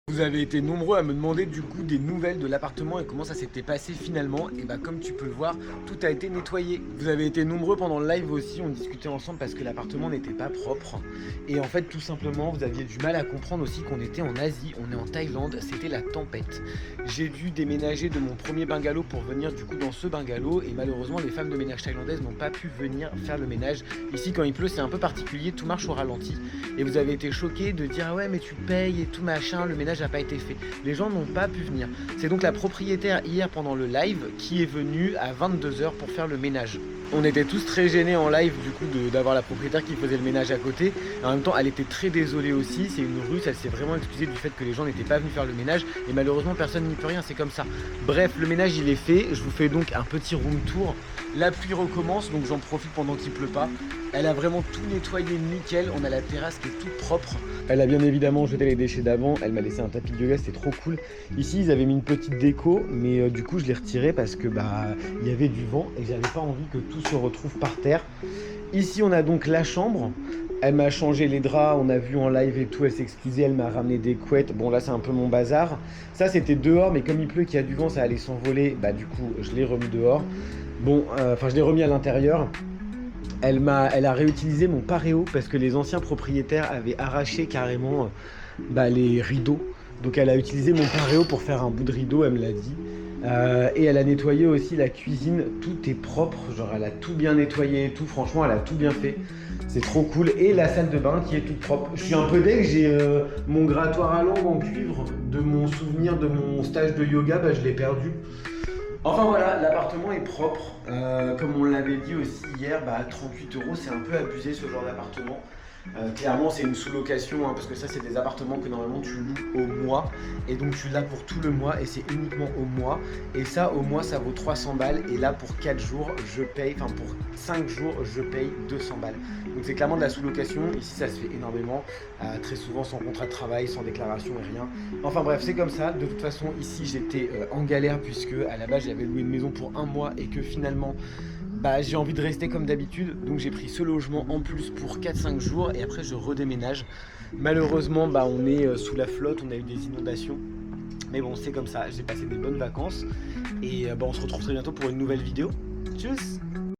Vous avez été nombreux à me demander du coup des nouvelles de l'appartement et comment ça s'était passé finalement. Et bah comme tu peux le voir, tout a été nettoyé. Vous avez été nombreux pendant le live aussi, on discutait ensemble parce que l'appartement n'était pas propre. Et en fait tout simplement vous aviez du mal à comprendre aussi qu'on était en Asie, on est en Thaïlande, c'était la tempête. J'ai dû déménager de mon premier bungalow pour venir du coup dans ce bungalow et malheureusement les femmes de ménage thaïlandaises n'ont pas pu venir faire le ménage. Ici quand il pleut c'est un peu particulier, tout marche au ralenti. Et vous avez été choqués de dire ah ouais mais tu payes et tout machin, le ménage n'a pas été fait. Les gens n'ont pas pu venir. C'est donc la propriétaire hier pendant le live qui est venue à 22 h pour faire le ménage. On était tous très gênés en live du coup d'avoir la propriétaire qui faisait le ménage à côté. En même temps elle était très désolée aussi, c'est une russe, elle s'est vraiment excusée du fait que les gens n'étaient pas venus faire le ménage et malheureusement personne n'y peut rien, c'est comme ça. Bref, le ménage il est fait, je vous fais donc un petit room tour. La pluie recommence donc j'en profite pendant qu'il pleut pas. Elle a vraiment tout nettoyé nickel, on a la terrasse qui est toute propre. Elle a bien évidemment jeté les déchets d'avant, elle m'a laissé un tapis de yoga, c'était trop cool. Ici ils avaient mis une petite déco, mais du coup je l'ai retiré parce que il y avait du vent et j'avais pas envie que tout se retrouve par terre. Ici on a donc la chambre, elle m'a changé les draps, on a vu en live et tout, elle s'est excusée, elle m'a ramené des couettes. Bon là c'est un peu mon bazar. Ça c'était dehors, mais comme il pleut, qu'il y a du vent, ça allait s'envoler, du coup je l'ai remis dehors. Bon, je l'ai remis à l'intérieur. Elle a réutilisé mon paréo parce que les anciens propriétaires avaient arraché carrément les rideaux. Donc elle a utilisé mon paréo pour faire un bout de rideau, elle me l'a dit. Et elle a nettoyé aussi la cuisine, tout est propre, genre elle a tout bien nettoyé et tout, franchement elle a tout bien fait. C'est trop cool. Et la salle de bain qui est toute propre. Je suis un peu deg, j'ai mon grattoir à langue en cuivre de mon souvenir de mon stage de yoga, je l'ai perdu. Enfin voilà, l'appartement est propre, comme on l'avait dit aussi hier, 38 € c'est un peu abusé ce genre d'appartement. Clairement c'est une sous-location parce que ça c'est des appartements que normalement tu loues au mois et donc tu l'as pour tout le mois et c'est uniquement au mois et ça au mois ça vaut 300 balles et là pour 4 jours je paye, pour 5 jours je paye 200 balles. Donc c'est clairement de la sous-location, ici ça se fait énormément, très souvent sans contrat de travail, sans déclaration et rien. Enfin bref c'est comme ça, de toute façon ici j'étais en galère puisque à la base j'avais loué une maison pour un mois et que finalement j'ai envie de rester comme d'habitude, donc j'ai pris ce logement en plus pour 4-5 jours et après je redéménage. Malheureusement on est sous la flotte, on a eu des inondations, mais bon c'est comme ça, j'ai passé des bonnes vacances et on se retrouve très bientôt pour une nouvelle vidéo. Tchuss.